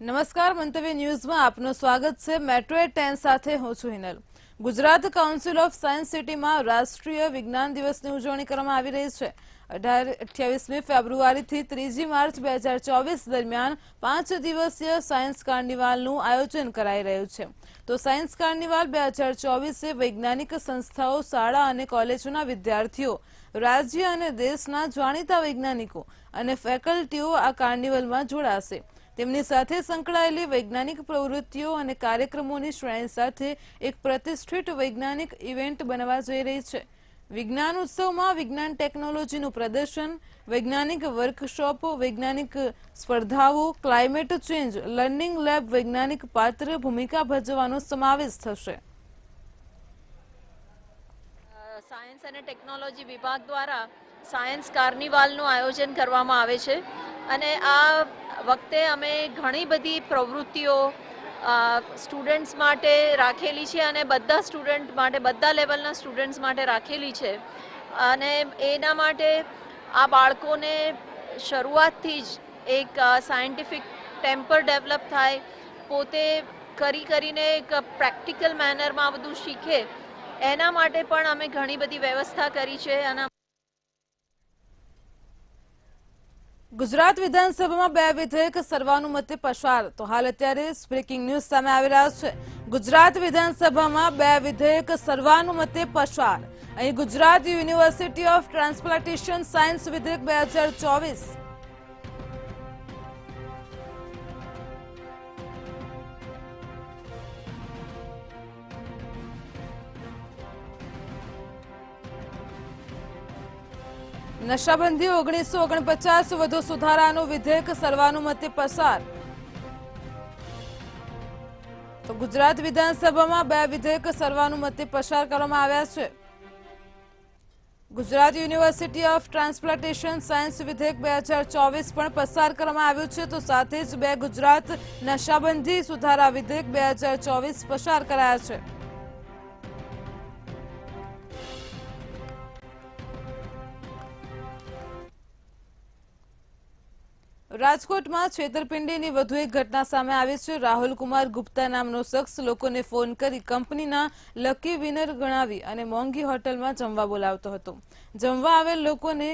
નમસ્કાર, મંતવ્ય ન્યૂઝમાં આપનું સ્વાગત છે। મેટ્રો 10 સાથે હું છું Hinal. Gujarat council of science સિટીમાં રાષ્ટ્રીય વિજ્ઞાન દિવસની ઉજવણી કરવામાં આવી રહી છે। 28મી ફેબ્રુઆરીથી 3જી માર્ચ 2024 દરમિયાન 5 દિવસીય સાયન્સ કાર્નિવાલનું આયોજન કરાઈ રહ્યું છે। તો સાયન્સ કાર્નિવાલ 2024 વૈજ્ઞાનિક સંસ્થાઓ, શાળા અને કોલેજોના વિદ્યાર્થીઓ, રાજ્ય અને દેશના જાણીતા વૈજ્ઞાનિકો અને ફેકલ્ટીઓ આ કાર્નિવલમાં જોડાશે। તેમની સાથે સંકળાયેલી વૈજ્ઞાનિક પ્રવૃત્તિઓ અને કાર્યક્રમોની શ્રેણી સાથે એક પ્રતિષ્ઠિત વૈજ્ઞાનિક ઇવેન્ટ બનવા જઈ રહી છે। વિજ્ઞાન ઉત્સવમાં વિજ્ઞાન ટેકનોલોજીનું પ્રદર્શન, વૈજ્ઞાનિક વર્કશોપ, વૈજ્ઞાનિક સ્પર્ધાઓ, ક્લાઇમેટ ચેન્જ લર્નિંગ લેબ, વૈજ્ઞાનિક પાત્ર ભૂમિકા ભજવવાનો સમાવેશ થશે। સાયન્સ અને ટેકનોલોજી વિભાગ દ્વારા સાયન્સ કાર્નિવાલનું આયોજન કરવામાં આવે છે અને આ વખતે અમે ઘણી બધી પ્રવૃત્તિઓ સ્ટુડન્ટ્સ માટે રાખેલી છે અને બધા સ્ટુડન્ટ માટે, બધા લેવલના સ્ટુડન્ટ્સ માટે રાખેલી છે અને એના માટે આ બાળકોને શરૂઆતથી જ એક સાયન્ટિફિક ટેમ્પર ડેવલપ થાય, પોતે કરીને એક પ્રેક્ટિકલ મેનરમાં બધું શીખે, એના માટે પણ અમે ઘણી બધી વ્યવસ્થા કરી છે। અને ગુજરાત વિધાનસભામાં 2 વિધેયક સર્વાનુમતે પસાર। તો હાલ અત્યારે બ્રેકિંગ ન્યૂઝ સામે આવી રહ્યા છે। ગુજરાત વિધાનસભામાં 2 વિધેયક સર્વાનુમતે પસાર। અહીં Gujarat university of transplantation science વિધેયક 2024, નશાબંધી 1949 વધુ સુધારાનું વિધેયક સર્વાનુમતે પસાર। તો ગુજરાત વિધાનસભામાં 2 વિધેયક સર્વાનુમતે પસાર કરવામાં આવ્યા છે। Gujarat university of transplantation science વિધેયક 2024 પણ પસાર કરવામાં આવ્યું છે। તો સાથે જ 2 ગુજરાત નશાબંધી સુધારા વિધેયક 2024 પસાર કરાયા છે। રાજકોટમાં છેતરપિંડીની વધુ એક ઘટના સામે આવી છે। રાહુલ કુમાર ગુપ્તા નામનો શખ્સ લોકોને ફોન કરી કંપનીના લકી વિનર ગણાવી અને મોંઘી હોટલમાં જમવા બોલાવતો હતો। જમવા આવેલ લોકોને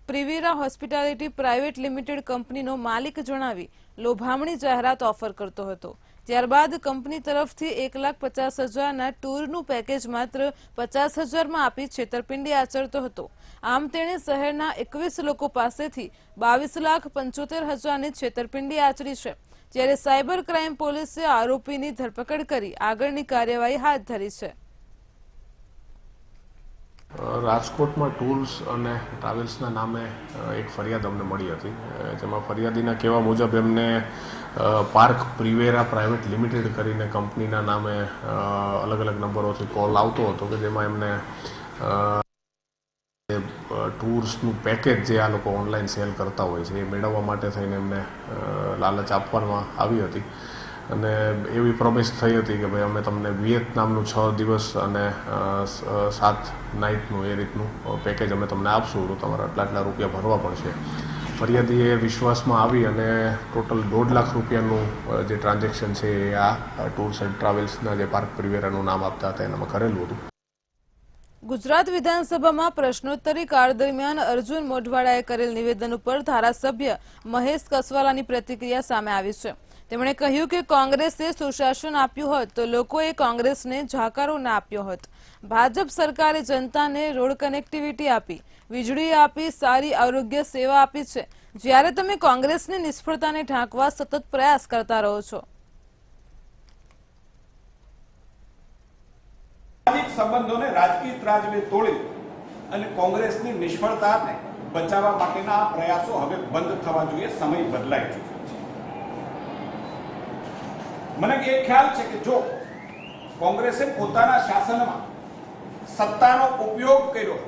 પ્રિવીરા હોસ્પિટાલિટી પ્રાઇવેટ લિમિટેડ કંપનીનો માલિક જણાવી લોભામણી જાહેરાત ઓફર કરતો હતો। ત્યારબાદ કંપની તરફથી 1,50,000ના ટૂરનું પેકેજ માત્ર 50,000માં આપી છેતરપિંડી આચરતો હતો। આમ તેણે શહેરના 21 લોકો પાસેથી 22,75,000ની છેતરપિંડી આચરી છે। જ્યારે સાયબર ક્રાઇમ પોલીસે આરોપીની ધરપકડ કરી આગળની કાર્યવાહી હાથ ધરી છે। રાજકોટમાં ટૂર્સ અને ટ્રાવેલ્સના નામે એક ફરિયાદ અમને મળી હતી, જેમાં ફરિયાદીના કહેવા મુજબ એમને પાર્ક પ્રિવેરા પ્રાઇવેટ લિમિટેડ કરીને કંપનીના નામે અલગ અલગ નંબરોથી કોલ આવતો હતો કે જેમાં એમને ટૂર્સનું પેકેજ જે આ લોકો ઓનલાઈન સેલ કરતા હોય છે એ મેળવવા માટે થઈને એમને લાલચ આપવામાં આવી હતી અને એવી પ્રોમિસ થઈ હતી કે ભાઈ અમે તમને વિયેતનામનું 6 દિવસ અને 7 નાઇટનું એ રીતનું પેકેજ અમે તમને આપશું, તો તમારે આટલા રૂપિયા ભરવા પડશે। ફરિયાદીએ વિશ્વાસમાં આવી અને ટોટલ 1.5 લાખ રૂપિયાનું જે ટ્રાન્ઝેક્શન છે એ આ ટૂર્સ એન્ડ ટ્રાવેલ્સના જે પાર્ક પ્રિવેરાનું નામ આપતા હતા એનામાં કરેલું હતું। ગુજરાત વિધાનસભામાં પ્રશ્નોત્તરી કાળ દરમિયાન અર્જુન મોઢવાડાએ કરેલ નિવેદન ઉપર ધારાસભ્ય મહેશ કસવાલાની પ્રતિક્રિયા સામે આવી છે। તેમણે કહ્યું કે કોંગ્રેસે સુશાસન આપ્યું હોત તો લોકોએ કોંગ્રેસને જાકારો ના આપ્યો હોત। ભાજપ સરકારે જનતાને રોડ કનેક્ટિવિટી આપી, વીજળી આપી, સારી આરોગ્ય સેવા આપી છે, જ્યારે તમે કોંગ્રેસની નિષ્ફળતાને ઢાંકવા સતત પ્રયાસ કરતા રહો છો। સંબંધોને રાજકીય ત્રાજવે તોડી અને કોંગ્રેસની નિષ્ફળતાને બચાવવા માટેના પ્રયાસો હવે બંધ થવા જોઈએ। સમય બદલાઈ ચૂક્યો છે। મને એ ખ્યાલ છે કે જો કોંગ્રેસે પોતાના શાસનમાં સત્તાનો ઉપયોગ કર્યો,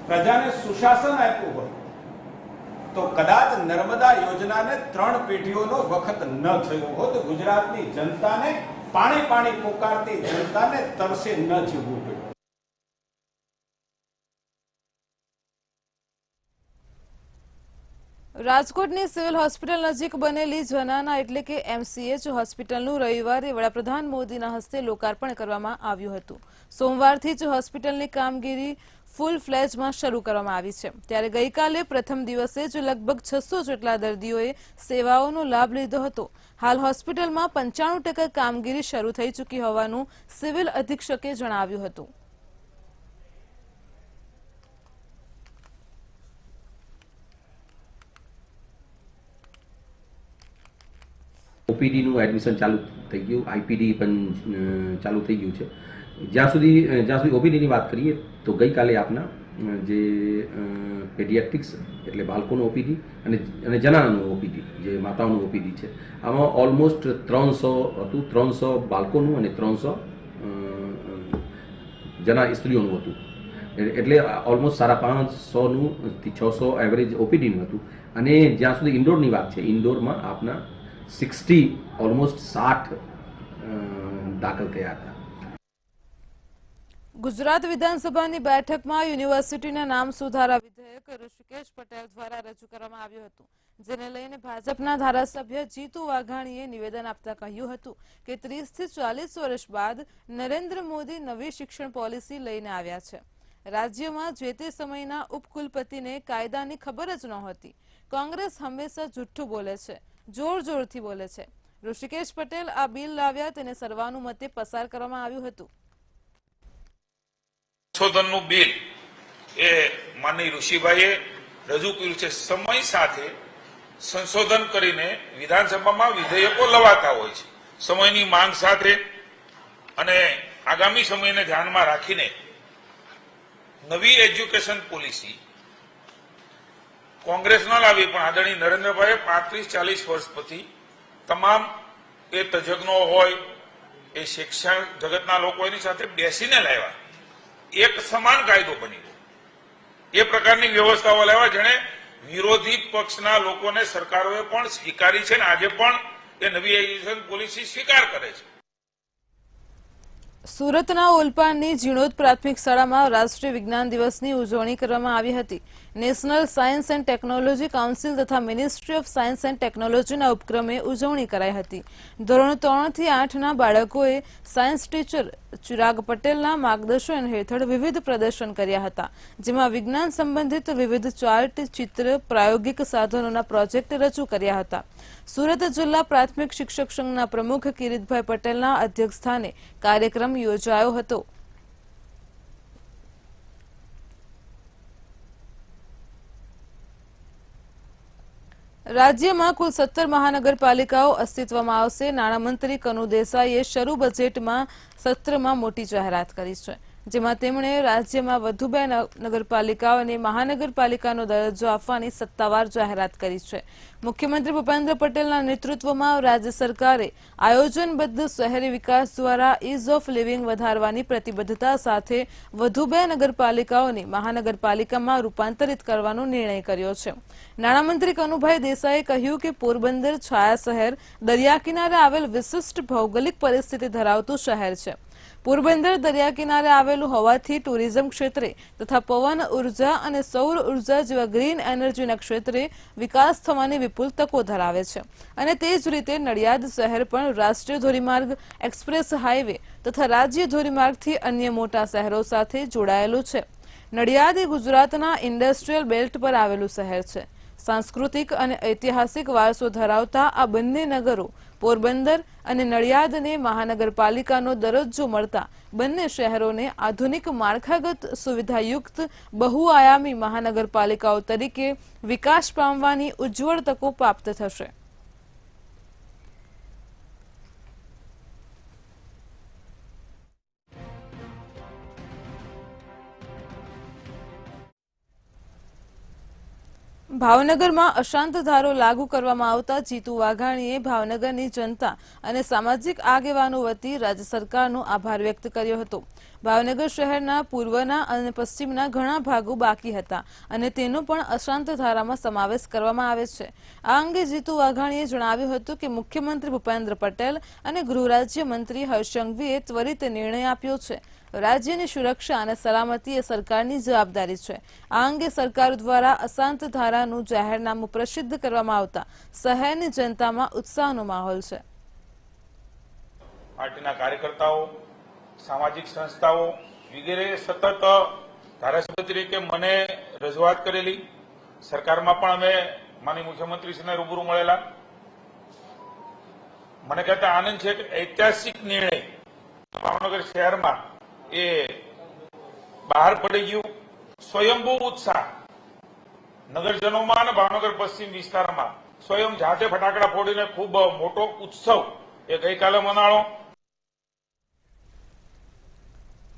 પ્રજાને સુશાસન આપ્યું હોય તો કદાચ નર્મદા યોજનાને 3 પેઢીઓનો વખત ન થયો હોત। ગુજરાતની જનતાને પાણી પાણી પોકારતી જનતાને તરસે ન જીવવું પડ્યું। રાજકોટની સિવિલ હોસ્પિટલ નજીક બનેલી જનાના એટલે કે MCH હોસ્પિટલનું રવિવારે વડાપ્રધાન મોદીના હસ્તે લોકાર્પણ કરવામાં આવ્યું હતું. સોમવારથી જ હોસ્પિટલની કામગીરી ફૂલ ફ્લેજમાં શરૂ કરવામાં આવી છે. ત્યારે ગઈકાલે પ્રથમ દિવસે જ લગભગ 600 જેટલા દર્દીઓએ સેવાઓનો લાભ લીધો હતો. હાલ હોસ્પિટલમાં 95% કામગીરી શરૂ થઈ ચૂકી હોવાનું સિવિલ અધિક્ષકે જણાવ્યું હતું. ઓપીડીનું એડમિશન ચાલુ થઈ ગયું, આઈપીડી પણ ચાલુ થઈ ગયું છે. જ્યાં સુધી ઓપીડીની વાત કરીએ તો ગઈકાલે આપના જે પેડિયાટ્રિક્સ એટલે બાળકોનું ઓપીડી અને જનાનાનું ઓપીડી જે માતાઓનું ઓપીડી છે, આમાં ઓલમોસ્ટ 300 હતું. 300 બાળકોનું અને 300 જના સ્ત્રીઓનું હતું. એટલે ઓલમોસ્ટ 550 થી 600 એવરેજ ઓપીડીનું હતું. અને જ્યાં સુધી ઇન્ડોરની વાત છે, ઇન્ડોરમાં આપના 60 ઓલમોસ્ટ 60 દાખલ થયા હતા. ગુજરાત વિધાનસભાની બેઠકમાં યુનિવર્સિટીના નામ સુધારા વિધેયક ઋષિકેશ પટેલ દ્વારા રજૂ કરવામાં આવ્યું હતું, જેને લઈને ભાજપના ધારાસભ્ય જીતુ વાઘાણીએ નિવેદન આપતા કહ્યું હતું કે 30 થી 40 વર્ષ બાદ નરેન્દ્ર મોદી નવી શિક્ષણ પોલિસી લઈને આવ્યા છે. રાજ્યમાં જે તે સમયના ઉપકુલપતિને કાયદાની ખબર જ નહોતી. કોંગ્રેસ હંમેશા જુઠ્ઠું બોલે છે, જોરથી બોલે છે. ઋષિકેશ પટેલ આ બિલ લાવ્યા, તેને સર્વાનુમતે પસાર કરવામાં આવ્યું હતું. સંશોધનનું બિલ એ માનનીય ઋષિભાઈએ રજૂ કર્યું છે. સમય સાથે સંશોધન કરીને વિધાનસભામાં વિધેયકો લવાતા હોય છે, સમયની માંગ સાથે અને આગામી સમયને ધ્યાનમાં રાખીને નવી એજ્યુકેશન પોલિસી કોંગ્રેસ ન લાવી પણ આદરણીય નરેન્દ્રભાઈએ 35-40 વર્ષ પછી તમામ એ તજજ્ઞો હોય, એ શિક્ષણ જગતના લોકો એની સાથે બેસીને લાવ્યા. એક સમાન કાયદો બની ગયો. એ પ્રકારની વ્યવસ્થાઓ લાવ્યા જેને વિરોધી પક્ષના લોકોને સરકારોએ પણ સ્વીકારી છે અને આજે પણ એ નવી એજ્યુકેશન પોલિસી સ્વીકાર કરે છે. સુરતના ઓલપાડની ઝીણોદ પ્રાથમિક શાળામાં રાષ્ટ્રીય વિજ્ઞાન દિવસની ઉજવણી કરવામાં આવી હતી. National science and technology council તથા મિનિસ્ટ્રી ઓફ સાયન્સ એન્ડ ટેકનોલોજીના ઉપક્રમે ઉજવણી કરાઈ હતી. ધોરણ 3 થી 8ના બાળકોએ સાયન્સ ટીચર ચિરાગ પટેલના માર્ગદર્શન હેઠળ વિવિધ પ્રદર્શન કર્યા હતા, જેમાં વિજ્ઞાન સંબંધિત વિવિધ ચાર્ટ, ચિત્ર, પ્રાયોગિક સાધનોના પ્રોજેક્ટ રજૂ કર્યા હતા. સુરત જિલ્લા પ્રાથમિક શિક્ષક સંઘના પ્રમુખ કિરીટભાઈ પટેલના અધ્યક્ષસ્થાને કાર્યક્રમ યોજાયો હતો. રાજ્યમાં કુલ 17 મહાનગરપાલિકાઓ અસ્તિત્વમાં આવશે. નાણામંત્રી કનુ દેસાઈએ શરૂ બજેટમાં સત્રમાં મોટી જાહેરાત કરી છે, જેમાં તેમણે રાજ્યમાં વધુ 2 નગરપાલિકાઓને મહાનગરપાલિકાનો દરજ્જો આપવાની સત્તાવાર જાહેરાત કરી છે. મુખ્યમંત્રી ભૂપેન્દ્ર પટેલના નેતૃત્વમાં રાજ્ય સરકારે આયોજનબદ્ધ શહેરી વિકાસ દ્વારા ઇઝ ઓફ લિવિંગ વધારવાની પ્રતિબદ્ધતા સાથે વધુ 2 નગરપાલિકાઓને મહાનગરપાલિકામાં રૂપાંતરિત કરવાનો નિર્ણય કર્યો છે. નાણામંત્રી કનુભાઈ દેસાઈએ કહ્યું કે પોરબંદર છાયા શહેર દરિયા કિનારે આવેલ વિશિષ્ટ ભૌગોલિક પરિસ્થિતિ ધરાવતું શહેર છે. પોરબંદર દરિયા કિનારે આવેલું હોવાથી ટુરિઝમ ક્ષેત્રે તથા પવન ઉર્જા અને સૌર ઉર્જા જેવા ગ્રીન એનર્જીના ક્ષેત્રે વિકાસ થવાની વિપુલ તકો ધરાવે છે. અને તે જ રીતે નડિયાદ શહેર પણ રાષ્ટ્રીય ધોરીમાર્ગ, એક્સપ્રેસ હાઈવે તથા રાજ્ય ધોરીમાર્ગથી અન્ય મોટા શહેરો સાથે જોડાયેલું છે. નડિયાદ એ ગુજરાતના ઇન્ડસ્ટ્રીયલ બેલ્ટ પર આવેલું શહેર છે. સાંસ્કૃતિક અને ઐતિહાસિક વારસો ધરાવતા આ બંને નગરો પોરબંદર અને નડિયાદને મહાનગરપાલિકાનો દરજ્જો મળતા બંને શહેરોને આધુનિક માળખાગત સુવિધાયુક્ત બહુઆયામી મહાનગરપાલિકાઓ તરીકે વિકાસ પામવાની ઉજ્જવળ તકો પ્રાપ્ત થશે. ભાવનગરમાં અશાંત ધારો લાગુ કરવામાં આવતા જીતુ વાઘાણીએ ભાવનગરની જનતા અને સામાજિક આગેવાનો વતી રાજ્ય સરકારનો આભાર વ્યક્ત કર્યો હતો. ભાવનગર શહેરના પૂર્વના અને પશ્ચિમના ઘણા ભાગો બાકી હતા અને તેનો પણ અશાંત ધારામાં સમાવેશ કરવામાં આવે છે. આ અંગે જીતુ વાઘાણીએ જણાવ્યું હતું કે મુખ્યમંત્રી ભૂપેન્દ્ર પટેલ અને ગૃહ રાજ્ય મંત્રી હર્ષ સંઘવીએ ત્વરિત નિર્ણય આપ્યો છે રાજ્યની સુરક્ષા અને સલામતી એ સરકારની જવાબદારી છે. આ અંગે સરકાર દ્વારા અશાંત ધારાનું જાહેરનામું પ્રસિદ્ધ કરવામાં આવતા શહેરની જનતામાં ઉત્સાહનો માહોલ છે. પાર્ટીના કાર્યકર્તાઓ, સામાજિક સંસ્થાઓ વગેરે સતત ધારાસભ્ય તરીકે મને રજૂઆત કરેલી. સરકારમાં પણ અમે માનનીય મુખ્યમંત્રીશ્રીને રૂબરૂ મળેલા. મને કહેતા આનંદ છે કે ઐતિહાસિક નિર્ણય ભાવનગર શહેરમાં એ બહાર પડી ગયું. સ્વયંભૂ ઉત્સાહ નગરજનોમાં અને ભાવનગર પશ્ચિમ વિસ્તારમાં સ્વયં જાતે ફટાકડા ફોડીને ખૂબ મોટો ઉત્સવ એ ગઈકાલે મનાણો.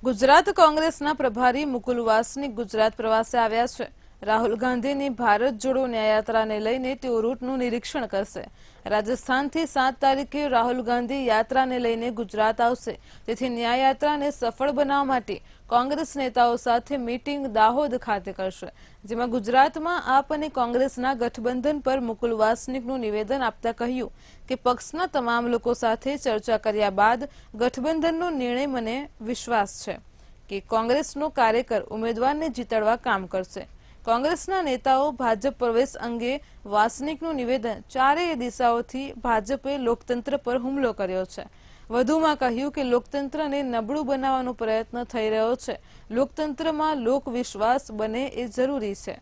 ગુજરાત કોંગ્રેસના પ્રભારી મુકુલ વાસનિક ગુજરાત પ્રવાસે આવ્યા છે. રાહુલ ગાંધીની ભારત જોડો ન્યાયયાત્રાને લઈને તેઓ રૂટનું નિરીક્ષણ કરશે. રાજસ્થાનથી 7 તારીખે રાહુલ ગાંધી યાત્રાને લઈને ગુજરાત આવશે. તેથી ન્યાયયાત્રાને સફળ બનાવવા માટે કોંગ્રેસ નેતાઓ સાથે મીટિંગ દાહોદ ખાતે કરશે, જેમાં ગુજરાતમાં આપ અને કોંગ્રેસના ગઠબંધન પર મુકુલ વાસનિકનું નિવેદન આપતા કહ્યું કે પક્ષના તમામ લોકો સાથે ચર્ચા કર્યા બાદ ગઠબંધનનો નિર્ણય મને વિશ્વાસ છે કે કોંગ્રેસનો કાર્યકર ઉમેદવારને જીતાડવા કામ કરશે. કોંગ્રેસના નેતાઓ ભાજપ પ્રવેશ અંગે વાસનિકનું નિવેદન ચારેય દિશાઓથી ભાજપે લોકતંત્ર પર હુમલો કર્યો છે. વધુમાં કહ્યું કે લોકતંત્રને નબળું બનાવવાનો પ્રયત્ન થઈ રહ્યો છે. લોકતંત્રમાં લોકવિશ્વાસ બને એ જરૂરી છે.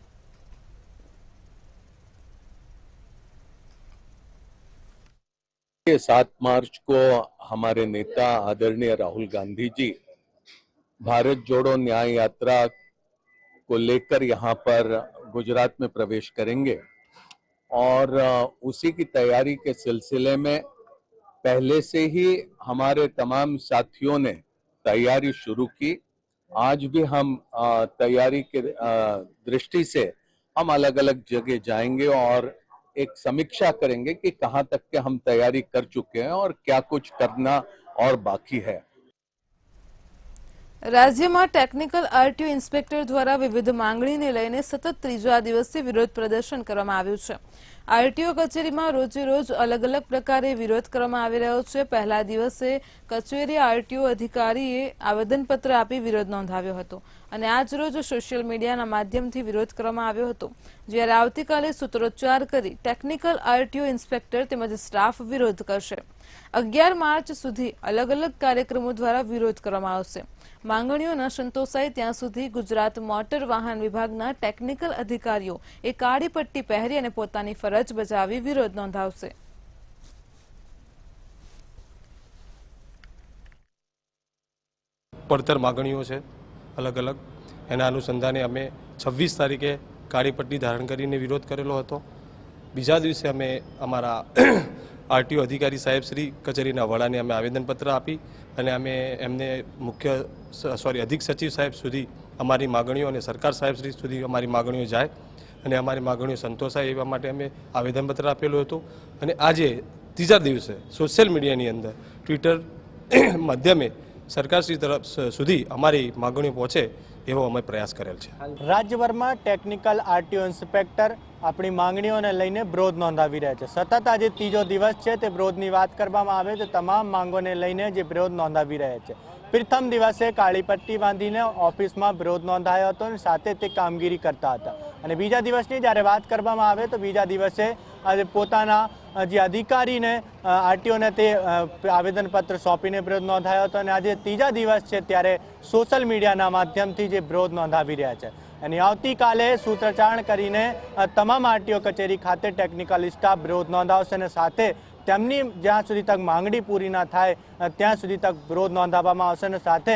ये 7 मार्च को हमारे नेता आदरणीय राहुल गांधी जी भारत जोड़ो न्याय यात्रा को लेकर यहाँ पर गुजरात में प्रवेश करेंगे और उसी की तैयारी के सिलसिले में पहले से ही हमारे तमाम साथियों ने तैयारी शुरू की. आज भी हम तैयारी के दृष्टि से हम अलग अलग जगह जाएंगे और एक समीक्षा करेंगे कि कहां तक के हम तैयारी कर चुके हैं और क्या कुछ करना और बाकी है. રાજ્યમાં ટેકનિકલ આરટીઓ ઇન્સ્પેક્ટર દ્વારા વિવિધ માંગણીને લઈને સતત ત્રીજા દિવસે વિરોધ પ્રદર્શન કરવામાં આવ્યું છે. આરટીઓ કચેરીમાં રોજે રોજ અલગ અલગ પ્રકારે વિરોધ કરવામાં આવી રહ્યો છે. પહેલા દિવસે કચેરી આરટીઓ અધિકારીએ આવેદનપત્ર આપી વિરોધ નોંધાવ્યો હતો અને આજ રોજ સોશિયલ મીડિયાના માધ્યમથી વિરોધ કરવામાં આવ્યો હતો. જ્યારે આવતીકાલે સૂત્રોચ્ચાર કરી ટેકનિકલ આરટીઓ ઇન્સ્પેક્ટર તેમજ સ્ટાફ વિરોધ કરશે. 11 માર્ચ સુધી અલગ અલગ કાર્યક્રમો દ્વારા વિરોધ કરવામાં આવશે. માંગણીઓ ન સંતોષાય ત્યાં સુધી ગુજરાત મોટર વાહન વિભાગના ટેકનિકલ અધિકારીઓ એ કાળી પટ્ટી પહેરી અને પોતાની ફરજ બજાવી વિરોધ નોંધાવશે. પડતર માગણીઓ છે અલગ અલગ. એના અનુસંધાને અમે 26 તારીખે કાળી પટ્ટી ધારણ કરીને વિરોધ કરેલો હતો. બીજા દિવસે અમે અમારા આરટીઓ અધિકારી સાહેબ શ્રી કચેરીના વડાને અમે આવેદનપત્ર આપી અને અમે એમને અધિક સચિવ સાહેબ સુધી અમારી માગણીઓ અને સરકાર સાહેબ શ્રી સુધી અમારી માગણીઓ જાય અને અમારી માગણીઓ સંતોષાય એવા માટે અમે આવેદનપત્ર આપેલું હતું. અને આજે ત્રીજા દિવસે સોશિયલ મીડિયાની અંદર ટ્વિટર માધ્યમે સરકારશ્રી તરફ સુધી અમારી માગણીઓ પહોંચે એવો અમે પ્રયાસ કરેલ છે. રાજ્યભરમાં ટેકનિકલ આરટીઓ ઇન્સ્પેક્ટર આપણી માંગણીઓને લઈને વિરોધ નોંધાવી રહ્યા છે. સતત આજે ત્રીજો દિવસ છે તે વિરોધની વાત કરવામાં આવે તો તમામ માંગોને લઈને જે વિરોધ નોંધાવી રહ્યા છે. પ્રથમ દિવસે કાળી પટ્ટી બાંધીને ઓફિસમાં વિરોધ નોંધાયો હતો અને સાથે તે કામગીરી કરતા હતા. અને બીજા દિવસની જ્યારે વાત કરવામાં આવે તો બીજા દિવસે આજે પોતાના જે અધિકારીને આરટીઓને તે આવેદનપત્ર સોંપીને વિરોધ નોંધાયો હતો. અને આજે ત્રીજા દિવસ છે ત્યારે સોશિયલ મીડિયાના માધ્યમથી જે વિરોધ નોંધાવી રહ્યા છે. અને આવતીકાલે સૂત્રોચ્ચાર કરીને તમામ આરટીઓ કચેરી ખાતે ટેકનિકલ સ્ટાફ વિરોધ નોંધાવશે અને સાથે તેમની જ્યાં સુધી તક માંગણી પૂરી ના થાય ત્યાં સુધી તક વિરોધ નોંધાવવામાં આવશે. અને સાથે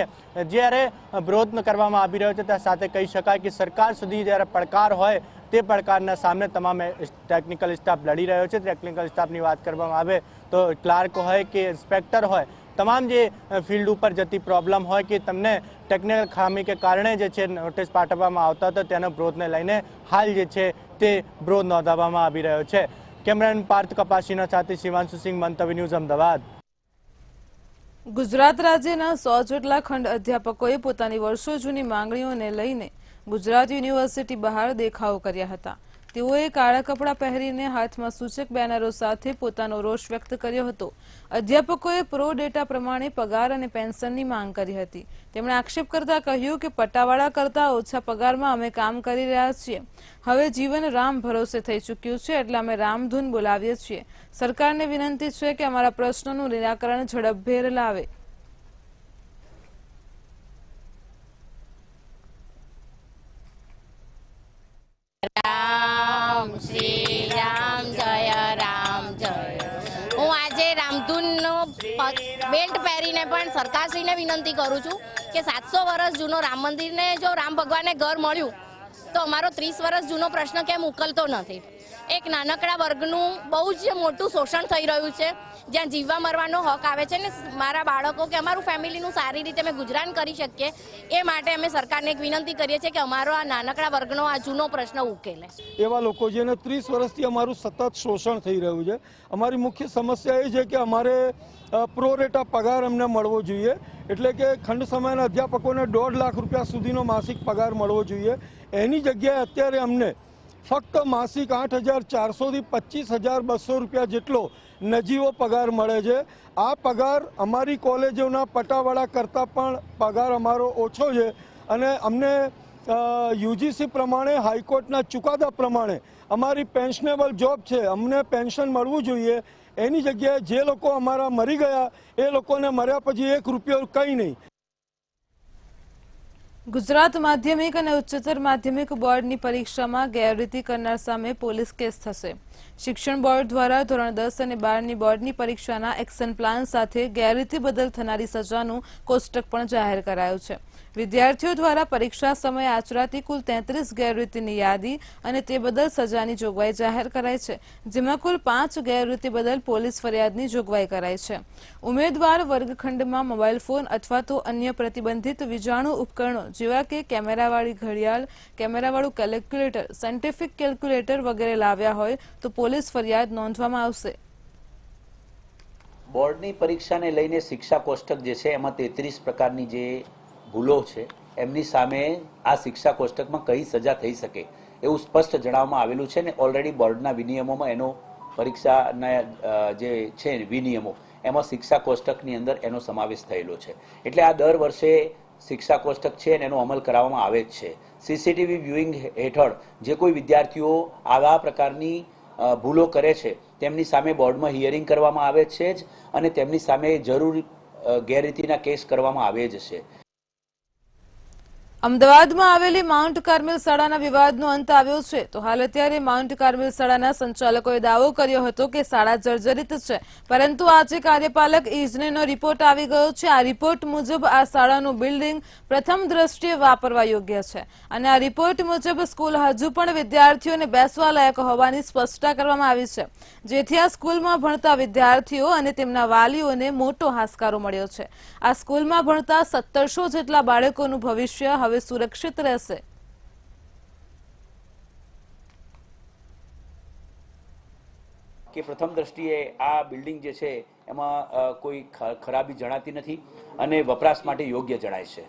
જ્યારે વિરોધ કરવામાં આવી રહ્યો છે ત્યાં સાથે કહી શકાય કે સરકાર સુધી જ્યારે પડકાર હોય તે પડકારના સામે તમામ ટેકનિકલ સ્ટાફ લડી રહ્યો છે. ટેકનિકલ સ્ટાફની વાત કરવામાં આવે તો ક્લાર્ક હોય કે ઇન્સ્પેક્ટર હોય, તમામ જે ફિલ્ડ ઉપર જતી પ્રોબ્લેમ હોય કે તમને ટેકનિકલ ખામી કે કારણે જે છે નોટિસ પાઠવવામાં આવતા હતા તેના વિરોધને લઈને હાલ જે છે તે વિરોધ નોંધાવવામાં આવી રહ્યો છે. કેમેરામેન પાર્થ કપાસીના સાથે શિવાંશુ સિંહ, મંતવ્ય ન્યૂઝ, અમદાવાદ. ગુજરાત રાજ્યના 100 જેટલા ખંડ અધ્યાપકોએ પોતાની વર્ષો જૂની માંગણીઓને લઈને ગુજરાત યુનિવર્સિટી બહાર દેખાવો કર્યા હતા. તેઓએ કાળા કપડાં પહેરીને હાથમાં સૂચક બેનરો સાથે પોતાનો રોષ વ્યક્ત કર્યો હતો. અધ્યાપકોએ પ્રો ડેટા પ્રમાણે પગાર અને પેન્શનની માંગ કરી હતી. તેમણે આક્ષેપ કરતા કહ્યું કે પટ્ટાવાળા કરતા ઓછા પગારમાં અમે કામ કરી રહ્યા છીએ. હવે જીવન રામ ભરોસે થઈ ચૂક્યું છે, એટલે અમે રામધૂન બોલાવીએ છીએ. સરકારને વિનંતી છે કે અમારા પ્રશ્નોનું નિરાકરણ ઝડપભેર લાવે. રામ શ્રી રામ જય રામ જય. હું આજે રામધૂનનો બેલ્ટ પહેરીને પણ સરકારશ્રીને વિનંતી કરું છું કે 700 વર્ષ જૂનો રામ મંદિરને જો રામ ભગવાનને ઘર મળ્યું તો અમારો 30 વર્ષ જૂનો પ્રશ્ન કેમ ઉકેલતો નથી? એક નાનકડા વર્ગનું બહુ જ મોટું શોષણ થઈ રહ્યું છે, જ્યાં જીવવા મરવાનો હક આવે છે ને મારા બાળકો કે અમારું ફેમિલીનું સારી રીતે અમે ગુજરાન કરી શકીએ એ માટે અમે સરકારને એક વિનંતી કરીએ છીએ કે અમારો આ નાનકડા વર્ગનો આ જૂનો પ્રશ્ન ઉકેલે. એવા લોકો જેને 30 વર્ષથી અમારું સતત શોષણ થઈ રહ્યું છે. અમારી મુખ્ય સમસ્યા એ છે કે અમારે પ્રો રેટા પગાર અમને મળવો જોઈએ, એટલે કે ખંડ સમયના અધ્યાપકોને 1.5 લાખ રૂપિયા સુધીનો માસિક પગાર મળવો જોઈએ. એની જગ્યાએ અત્યારે અમને ફક્ત માસિક 8,400 થી 25,200 રૂપિયા જેટલો નજીવો પગાર મળે છે. આ પગાર અમારી કોલેજોના પટાવાળા કરતાં પણ પગાર અમારો ઓછો છે અને અમને યુજીસી પ્રમાણે હાઈકોર્ટના ચુકાદા પ્રમાણે અમારી પેન્શનેબલ જોબ છે, અમને પેન્શન મળવું જોઈએ. એની જગ્યાએ જે લોકો અમારા મરી ગયા એ લોકોને મર્યા પછી 1 રૂપિયો કંઈ નહીં. ગુજરાત માધ્યમિક અને ઉચ્ચતર માધ્યમિક બોર્ડની પરીક્ષામાં ગેરરીતિ કરનાર સામે પોલીસ કેસ થશે. શિક્ષણ બોર્ડ દ્વારા ધોરણ 10 અને 12ની બોર્ડની પરીક્ષાના એક્શન પ્લાન સાથે ગેરરીતિ બદલ થનારી સજાનું કોષ્ટક પણ જાહેર કરાયું છે. વિદ્યાર્થીઓ દ્વારા પરીક્ષા સમયે આચરાતી કુલ 33 ગેરરીતિની યાદી અને તે બદલ સજાની જોગવાઈ જાહેર કરાઈ છે, જેમાં કુલ 5 ગેરરીતિ બદલ પોલીસ ફરિયાદની જોગવાઈ કરાઈ છે. ઉમેદવાર વર્ગખંડમાં મોબાઈલ ફોન અથવા તો અન્ય પ્રતિબંધિત વીજાણુ ઉપકરણો જેવા કે કેમેરાવાળી ઘડિયાળ, કેમેરાવાળું કેલ્ક્યુલેટર, સાયન્ટિફિક કેલ્ક્યુલેટર વગેરે લાવ્યા હોય તો પોલીસ ફરિયાદ નોંધવામાં આવશે. બોર્ડની પરીક્ષાને લઈને શિક્ષા કોષ્ટક જે છે એમાં 33 પ્રકારની જે ભૂલો છે એમની સામે આ શિક્ષા કોષ્ટકમાં કઈ સજા થઈ શકે એવું સ્પષ્ટ જણાવવામાં આવેલું છે ને ઓલરેડી બોર્ડના વિનિયમોમાં એનો પરીક્ષાના જે છે વિનિયમો એમાં શિક્ષા કોષ્ટકની અંદર એનો સમાવેશ થયેલો છે. એટલે આ દર વર્ષે શિક્ષા કોષ્ટક છે અને એનો અમલ કરાવવામાં આવે જ છે. સીસીટીવી વ્યુઇંગ હેઠળ જે કોઈ વિદ્યાર્થીઓ આવા પ્રકારની ભૂલો કરે છે તેમની સામે બોર્ડમાં હિયરિંગ કરવામાં આવે છે જ અને તેમની સામે જરૂરી ગેરરીતિના કેસ કરવામાં આવે જ છે. અમદાવાદમાં આવેલી માઉન્ટ કાર્મેલ શાળાના વિવાદનો અંત આવ્યો છે. તો હાલ અત્યારે માઉન્ટ કાર્મેલ શાળાના સંચાલકોએ દાવો કર્યો હતો કે શાળા જર્જરિત છે, પરંતુ આજે કાર્યપાલક ઇજનેરનો રિપોર્ટ આવી ગયો છે. આ રિપોર્ટ મુજબ આ શાળાનું બિલ્ડિંગ પ્રથમ દ્રષ્ટિએ વાપરવા યોગ્ય છે અને આ રિપોર્ટ મુજબ સ્કૂલ હજુ પણ વિદ્યાર્થીઓને બેસવા લાયક હોવાની સ્પષ્ટતા કરવામાં આવી છે, જેથી આ સ્કૂલમાં ભણતા વિદ્યાર્થીઓ અને તેમના વાલીઓને મોટો હાશકારો મળ્યો છે. આ સ્કૂલમાં ભણતા 1700 જેટલા બાળકોનું ભવિષ્ય હવે સુરક્ષિત રહેશે. કે પ્રથમ દ્રષ્ટિએ આ બિલ્ડિંગ જે છે એમાં કોઈ ખરાબી જણાતી નથી અને વપરાશ માટે યોગ્ય જણાય છે.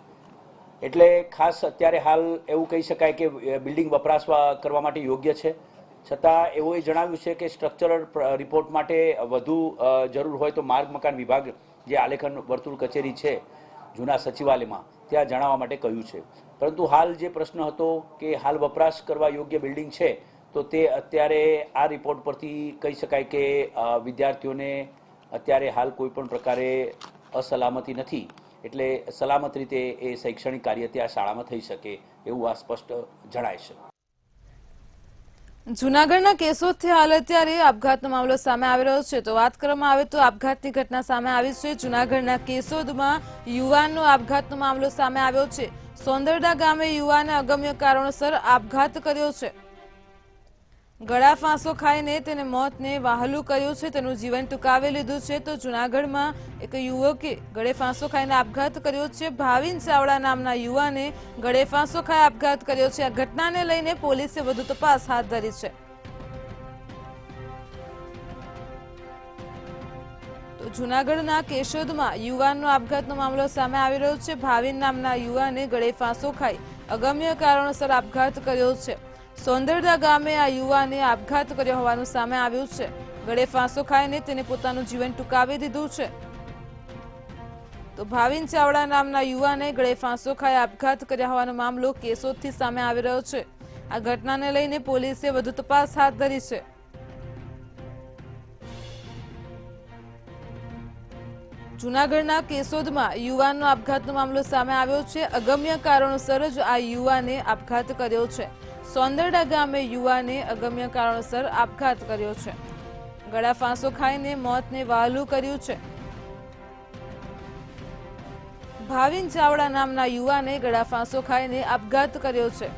એટલે ખાસ અત્યારે હાલ એવું કહી શકાય કે બિલ્ડિંગ વપરાશ કરવા માટે યોગ્ય છે. છતાં એવું જણાવ્યું છે કે સ્ટ્રક્ચરલ રિપોર્ટ માટે વધુ જરૂર હોય તો માર્ગ મકાન વિભાગ જે આલેખન વર્તુળ કચેરી છે જૂના સચિવાલયમાં ત્યાં જણાવવા માટે કહ્યું છે. પરંતુ હાલ જે પ્રશ્ન હતો કે હાલ વપરાશ કરવા યોગ્ય બિલ્ડિંગ છે તો તે અત્યારે આ રિપોર્ટ પરથી કહી શકાય કે વિદ્યાર્થીઓને અત્યારે હાલ કોઈ પણ પ્રકારે અસલામતી નથી. એટલે સલામત રીતે એ શૈક્ષણિક કાર્ય ત્યાં શાળામાં થઈ શકે એવું આ સ્પષ્ટ જણાય છે. જૂનાગઢના કેશોદથી હાલ અત્યારે આપઘાતનો મામલો સામે આવી રહ્યો છે. તો વાત કરવામાં આવે તો આપઘાતની ઘટના સામે આવી છે. જૂનાગઢના કેશોદમાં યુવાનનો આપઘાતનો મામલો સામે આવ્યો છે. સોંદરડા ગામે યુવાને અગમ્ય કારણોસર આપઘાત કર્યો છે. ગળા ફાંસો ખાઈને તેને મોતને વહાલું કર્યું છે, તેનું જીવન ટૂંકાવી લીધું છે. તો જૂનાગઢમાં એક યુવકે ગળે ફાંસો ખાઈને આપઘાત કર્યો છે. ભાવિન ચાવડા નામના યુવાને ગળે ફાંસો ખાઈ આપઘાત કર્યો છે. આ ઘટનાને લઈને પોલીસે વધુ તપાસ હાથ ધરી છે. તો જૂનાગઢના કેશોદમાં યુવાનનો આપઘાતનો મામલો સામે આવી રહ્યો છે. ભાવિન નામના યુવાને ગળે ફાંસો ખાઈ અગમ્ય કારણોસર આપઘાત કર્યો છે. સોંદરડા ગામે આ યુવાને આપઘાત કર્યો હોવાનું સામે આવ્યું છે. ગળે ફાંસો ખાઈને તેને પોતાનું જીવન ટૂંકાવી દીધું છે. તો ભાવિન ચાવડા નામના યુવાને ગળે ફાંસો ખાઈ આપઘાત કર્યા હોવાનો મામલો કેશોદથી સામે આવી રહ્યો છે. આ ઘટનાને લઈને પોલીસે વધુ તપાસ હાથ ધરી છે. જૂનાગઢના કેશોદમાં યુવાનનો આપઘાતનો મામલો સામે આવ્યો છે. અગમ્ય કારણોસર જ આ યુવાને આપઘાત કર્યો છે. સોંદરડા ગામે યુવાને અગમ્ય કારણોસર આપઘાત કર્યો છે. ગળા ફાંસો ખાઈને મોતને વહાલું કર્યું છે. ભાવિન ચાવડા નામના યુવાને ગળા ફાંસો ખાઈને આપઘાત કર્યો છે.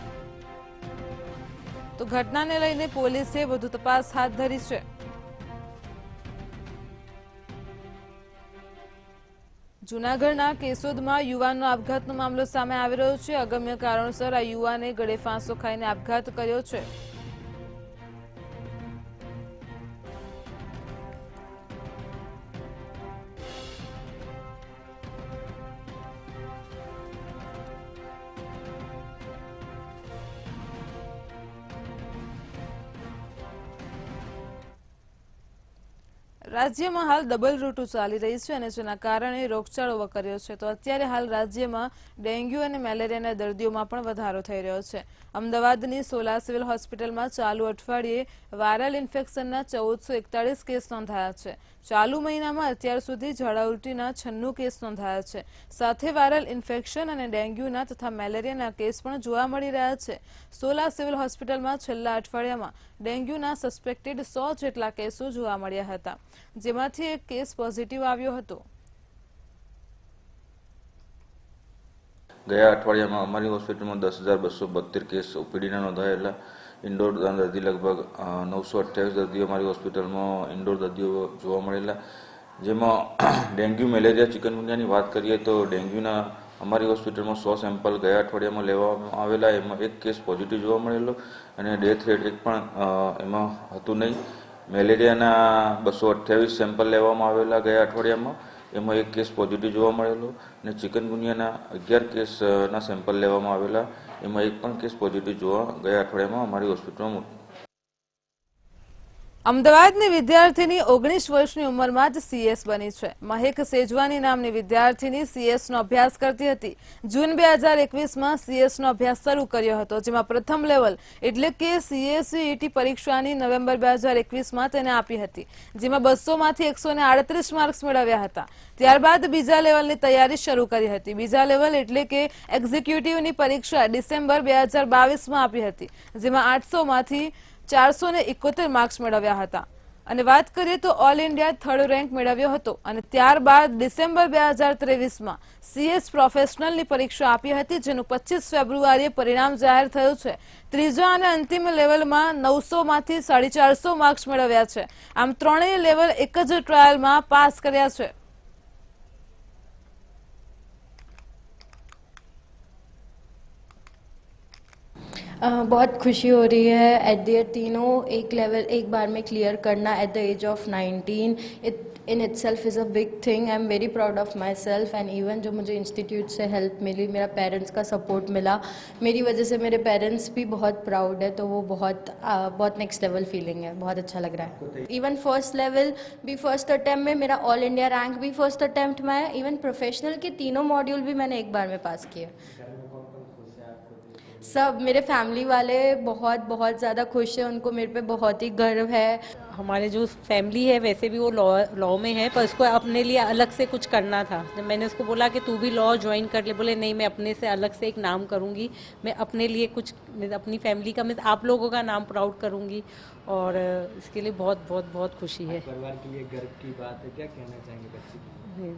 તો ઘટનાને લઈને પોલીસે વધુ તપાસ હાથ ધરી છે. જૂનાગઢના કેશોદમાં યુવાનનો આપઘાતનો મામલો સામે આવી રહ્યો છે. અગમ્ય કારણોસર આ યુવાને ગળે ફાંસો ખાઈને આપઘાત કર્યો છે. રાજ્યમાં હાલ ડબલ ઋતુ ચાલી રહી છે અને જેના કારણે રોગચાળો વકર્યો છે. તો અત્યારે હાલ રાજ્યમાં ડેન્ગ્યુ અને મેલેરિયાના દર્દીઓમાં પણ વધારો થઈ રહ્યો છે. અમદાવાદની સોલા સિવિલ હોસ્પિટલમાં ચાલુ અઠવાડિયે વાયરલ ઇન્ફેક્શનના 1441 કેસ નોંધાયા છે. ચાલુ મહિનામાં અત્યાર સુધી ઝાડા ઉલટીના 96 કેસ નોંધાયા છે. સાથે વાયરલ ઇન્ફેક્શન અને ડેન્ગ્યુના તથા મેલેરિયાના કેસ પણ જોવા મળી રહ્યા છે. સોલા સિવિલ હોસ્પિટલમાં છેલ્લા અઠવાડિયામાં ડેન્ગ્યુના સસ્પેક્ટેડ 100 જેટલા કેસો જોવા મળ્યા હતા, જેમાંથી એક કેસ પોઝિટિવ આવ્યો હતો. ગયા અઠવાડિયામાં અમારી હોસ્પિટલમાં 10,272 કેસ ઓપીડીના નોંધાયેલા. ઇન્ડોર દર્દી લગભગ 928 દર્દીઓ અમારી હોસ્પિટલમાં ઇન્ડોર દર્દીઓ જોવા મળેલા. જેમાં ડેન્ગ્યુ, મેલેરિયા, ચિકનગુનિયાની વાત કરીએ તો ડેન્ગ્યુના અમારી હોસ્પિટલમાં 100 સેમ્પલ ગયા અઠવાડિયામાં લેવામાં આવેલા. એમાં એક કેસ પોઝિટિવ જોવા મળેલો અને ડેથ રેટ એક પણ એમાં હતું નહીં. મેલેરિયાના 228 સેમ્પલ લેવામાં આવેલા ગયા અઠવાડિયામાં, એમાં એક કેસ પોઝિટિવ જોવા મળેલો અને ચિકનગુનિયાના 11 કેસના સેમ્પલ લેવામાં આવેલા, એમાં એક પણ કેસ પોઝિટિવ જોવા ગયા અઠવાડિયામાં અમારી હોસ્પિટલમાં. અમદાવાદની વિદ્યાર્થીની 19 વર્ષની ઉંમરમાં જ સીએસ બની છે. મહેક સેજવાની નામની વિદ્યાર્થીની સીએસનો અભ્યાસ કરતી હતી. જૂન 2021માં સીએસનો અભ્યાસ શરૂ કર્યો હતો, જેમાં પ્રથમ લેવલ એટલે કે સીએસસીઈટી પરીક્ષાની નવેમ્બર 2021માં તેને આપી હતી, જેમાં 200માંથી 138 માર્ક્સ મેળવ્યા હતા. ત્યારબાદ બીજા લેવલની તૈયારી શરૂ કરી હતી. બીજા લેવલ એટલે કે એક્ઝિક્યુટિવની પરીક્ષા ડિસેમ્બર 2022માં આપી હતી, જેમાં 800માંથી 471 માર્ક્સ મેળવ્યા હતા. અને વાત કરીએ તો ઓલ ઇન્ડિયા થર્ડ રેન્ક મેળવ્યો હતો. અને ત્યારબાદ ડિસેમ્બર 2023માં સીએસ પ્રોફેશનલની પરીક્ષા આપી હતી, જેનું 25 ફેબ્રુઆરીએ પરિણામ જાહેર થયું છે. ત્રીજા અને અંતિમ લેવલમાં 900માંથી 450 માર્ક્સ મેળવ્યા છે. આમ ત્રણેય લેવલ એક જ ટ્રાયલમાં પાસ કર્યા છે. बहुत खुशी हो रही है एट द तीनों एक लेवल एक बार में क्लियर करना at the age of 19 it in itself is a big thing. I am very proud of myself and even जो मुझे इंस्टीट्यूट से हेल्प मिली, मेरा पेरेंट्स का सपोर्ट मिला, मेरी वजह से मेरे पेरेंट्स भी बहुत प्राउड है. तो वो बहुत नेक्स्ट लेवल फीलिंग है, बहुत अच्छा लग रहा है. इवन फर्स्ट लेवल भी फर्स्ट अटैम्प्ट में, मेरा ऑल इंडिया रैंक भी फर्स्ट अटैम्प्ट में है. इवन प्रोफेशनल के तीनों मॉड्यूल भी मैंने एक बार में पास किए. सब मेरे फैमिली वाले बहुत ज़्यादा खुश हैं, उनको मेरे पे बहुत ही गर्व है. हमारे जो फैमिली है वैसे भी वो लॉ में है, पर उसको अपने लिए अलग से कुछ करना था. जब मैंने उसको बोला कि तू भी लॉ ज्वाइन कर ले, बोले नहीं, मैं अपने से अलग से एक नाम करूँगी, मैं अपने लिए कुछ, अपनी फैमिली का, मैं आप लोगों का नाम प्राउड करूँगी और इसके लिए बहुत खुशी है. परिवार के लिए गर्व की बात है, क्या कहना चाहेंगे बच्ची की?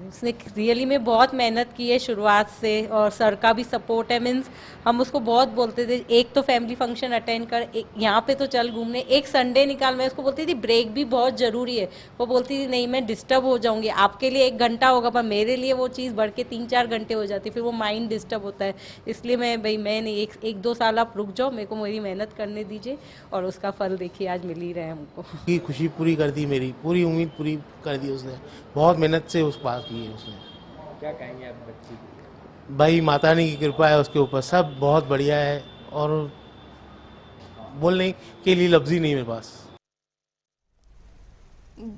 उसने रियली में बहुत मेहनत की है शुरुआत से और सर का भी सपोर्ट है. मीन्स हम उसको बहुत बोलते थे एक तो फैमिली फंक्शन अटेंड कर, यहाँ पे तो चल घूमने, एक संडे निकाल. मैं उसको बोलती थी ब्रेक भी बहुत ज़रूरी है. वो बोलती थी नहीं, मैं डिस्टर्ब हो जाऊँगी, आपके लिए 1 घंटा होगा पर मेरे लिए वो चीज़ बढ़ के 3-4 घंटे हो जाती, फिर वो माइंड डिस्टर्ब होता है. इसलिए मैं नहीं, 1-2 साल आप रुक जाओ, मेरे को मेरी मेहनत करने दीजिए और उसका फल देखिए आज मिल ही रहे हैं हमको. की खुशी पूरी कर दी, मेरी पूरी उम्मीद पूरी कर दी उसने. बहुत मेहनत से उस पास की है उसने. क्या कहेंगे आप बच्ची की? भाई माता रानी की कृपा है उसके ऊपर, सब बहुत बढ़िया है. और बोलने के लिए लफ्ज़ ही नहीं मेरे पास।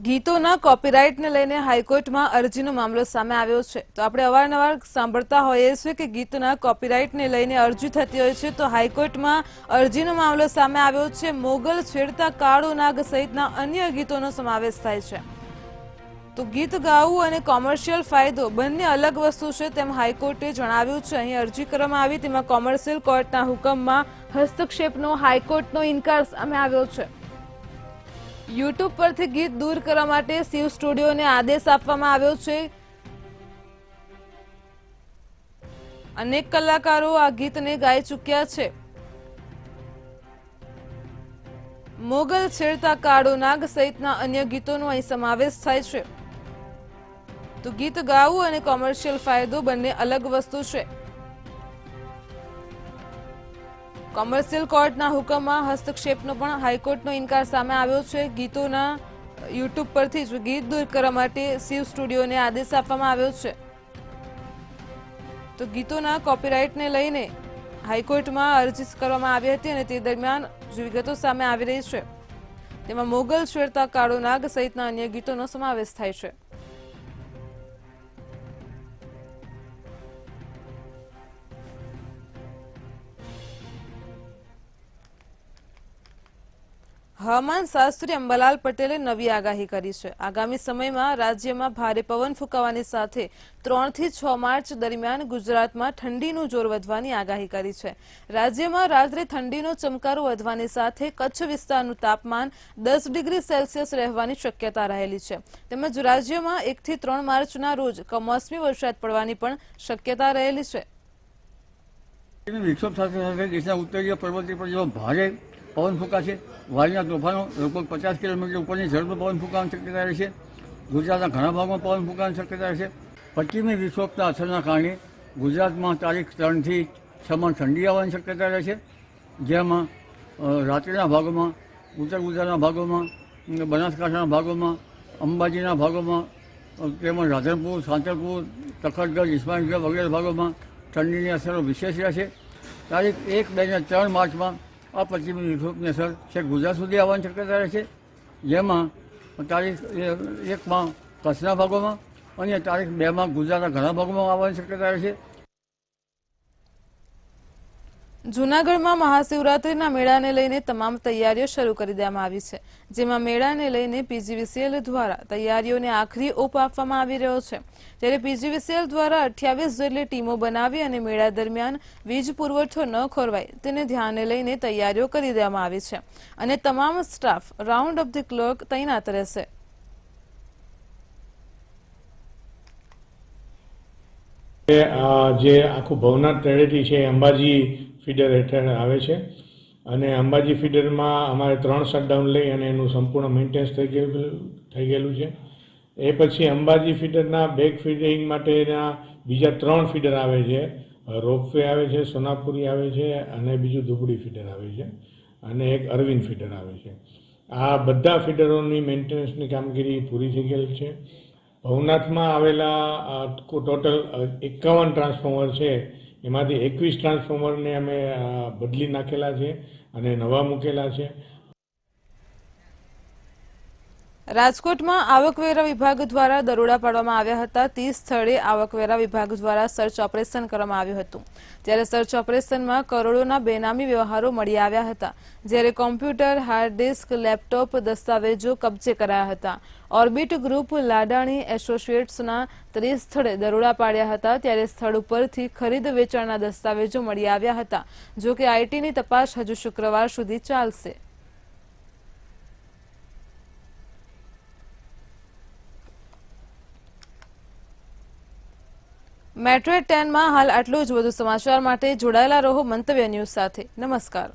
ગીતોના કોપીરાઇટને લઈને હાઈકોર્ટમાં અરજીનો મામલો સામે આવ્યો છે. તો આપણે અવારનવાર સાંભળતા હોઈએ છીએ કે ગીતોના કોપીરાઇટને લઈને અરજી થતી હોય છે, તો હાઈકોર્ટમાં અરજીનો મામલો સામે આવ્યો છે. મોગલ છેડતા કાળો નાગ સહિતના અન્ય ગીતોનો સમાવેશ થાય છે. તો ગીત ગાવું અને કોમર્શિયલ ફાયદો બંને અલગ વસ્તુ છે તેમ હાઈકોર્ટે જણાવ્યું છે. અહીં અરજી કરવામાં આવી તેમાં કોમર્શિયલ કોર્ટના હુકમમાં હસ્તક્ષેપનો હાઈકોર્ટનો ઇનકાર સામે આવ્યો છે. યુટ્યુબ પરથી ગીત દૂર કરવા માટે શિવ સ્ટુડિયોને આદેશ આપવામાં આવ્યો છે. અનેક કલાકારો આ ગીતને ગાઈ ચૂક્યા છે. મોગલ છેડતા કાળો નાગ સહિતના અન્ય ગીતોનો અહીં સમાવેશ થાય છે. તો ગીત ગાવું અને કોમર્શિયલ ફાયદો બંને અલગ વસ્તુ છે. કોમર્શિયલ કોર્ટના હુકમમાં હસ્તક્ષેપનો પણ હાઈકોર્ટનો ઇનકાર સામે આવ્યો છે. ગીતોના યુટ્યુબ પરથી જ ગીત દૂર કરવા માટે શિવ સ્ટુડિયોને આદેશ આપવામાં આવ્યો છે. તો ગીતોના કોપીરાઇટને લઈને હાઈકોર્ટમાં અરજી કરવામાં આવી હતી અને તે દરમિયાન જે વિગતો સામે આવી રહી છે તેમાં મોગલ છેડતા કાળો નાગ સહિતના અન્ય ગીતોનો સમાવેશ થાય છે. હવામાન શાસ્ત્રી અંબાલાલ પટેલે નવી આગાહી કરી છે. આગામી સમયમાં રાજ્યમાં ભારે પવન ફૂંકાવાની સાથે 3 થી 6 માર્ચ દરમિયાન ગુજરાતમાં ઠંડીનું જોર વધવાની આગાહી કરી છે. રાજ્યમાં રાત્રે ઠંડીનો ચમકારો વધવાની સાથે કચ્છ વિસ્તારનું તાપમાન 10 ડિગ્રી સેલ્સિયસ રહેવાની શક્યતા રહેલી છે. તેમજ રાજ્યમાં 1 થી 3 માર્ચના રોજ કમોસમી વરસાદ પડવાની પણ શક્યતા રહેલી છે. વિક્ષોભ સાથે સાથે દેશના ઉત્તરીય પર્વતીય પ્રદેશોમાં ભારે પવન ફૂંકાશે. વાયુના તોફાનો લગભગ 50 કિલોમીટર ઉપરની ઝડપે પવન ફૂંકાવાની શક્યતા રહેશે. ગુજરાતના ઘણા ભાગમાં પવન ફૂંકાવાની શક્યતા રહેશે. પશ્ચિમી વિક્ષોભના અસરના કારણે ગુજરાતમાં તારીખ 3 થી 6 ઠંડી આવવાની શક્યતા રહેશે. જેમાં રાત્રિના ભાગોમાં, ઉત્તર ગુજરાતના ભાગોમાં, બનાસકાંઠાના ભાગોમાં, અંબાજીના ભાગોમાં તેમજ રાધનપુર, સાંતલપુર, તખતગઢ, ઇસ્માઇલગઢ વગેરે ભાગોમાં ઠંડીની અસરો વિશેષ રહેશે. તારીખ 1, 2 અને 3 માર્ચમાં આ પશ્ચિમી વિક્ષોભની અસર છેક ગુજરાત સુધી આવવાની શક્યતા રહેશે. જેમાં તારીખ 1માં કચ્છના ભાગોમાં અને તારીખ 2માં ગુજરાતના ઘણા ભાગોમાં આવવાની શક્યતા રહેશે. જૂનાગઢમાં મહાશિવરાત્રીના મેળાને લઈને તમામ તૈયારીઓ શરૂ કરી દેવામાં આવી છે. જેમાં મેળાને લઈને પીજીવીસીએલ દ્વારા તૈયારીઓને આખરી ઓપ આપવામાં આવી રહ્યો છે. ત્યારે પીજીવીસીએલ દ્વારા 28 જેટલી ટીમો બનાવી અને મેળા દરમિયાન વીજ પુરવઠો ન ખોરવાય તેને ધ્યાને લઈને તૈયારીઓ કરી દેવામાં આવી છે અને તમામ staff round of the clock તૈનાત રહેશે. જે આખું ભવનાથ તળેટી છે અંબાજી ફીડર હેઠળ આવે છે અને અંબાજી ફીડરમાં અમારે 3 શટડાઉન લઈ અને એનું સંપૂર્ણ મેન્ટેનન્સ થઈ ગયેલું છે. એ પછી અંબાજી ફીડરના બેક ફીડિંગ માટેના બીજા 3 ફીડર આવે છે. રોપવે આવે છે, સોનાપુરી આવે છે અને બીજું ધુબડી ફીડર આવે છે અને એક અરવિંદ ફીડર આવે છે. આ બધા ફીડરોની મેન્ટેનન્સની કામગીરી પૂરી થઈ ગયેલ છે. ભવનાથમાં આવેલા ટોટલ 51 ટ્રાન્સફોર્મર છે, એમાંથી 21 ટ્રાન્સફોર્મરને અમે બદલી નાખેલા છે અને નવા મૂકેલા છે. રાજકોટમાં આવકવેરા વિભાગ દ્વારા દરોડા પાડવામાં આવ્યા હતા. 30 સ્થળે આવકવેરા વિભાગ દ્વારા સર્ચ ઓપરેશન કરવામાં આવ્યું હતું. જ્યારે સર્ચ ઓપરેશનમાં કરોડોના બેનામી વ્યવહારો મળી આવ્યા હતા. જ્યારે કોમ્પ્યુટર, હાર્ડ ડિસ્ક, લેપટોપ, દસ્તાવેજો કબજે કરાયા હતા. ઓર્બિટ ગ્રુપ લાડાણી એસોસિએટ્સના 30 સ્થળે દરોડા પાડ્યા હતા. ત્યારે સ્થળ ઉપરથી ખરીદ વેચાણના દસ્તાવેજો મળી આવ્યા હતા. જો કે આઈટીની તપાસ હજુ શુક્રવાર સુધી ચાલશે. મેટ્રો 10 માં હાલ આટલું જ. વધુ સમાચાર માટે જોડાયેલા રહો મંતવ્ય ન્યૂઝ સાથે. નમસ્કાર.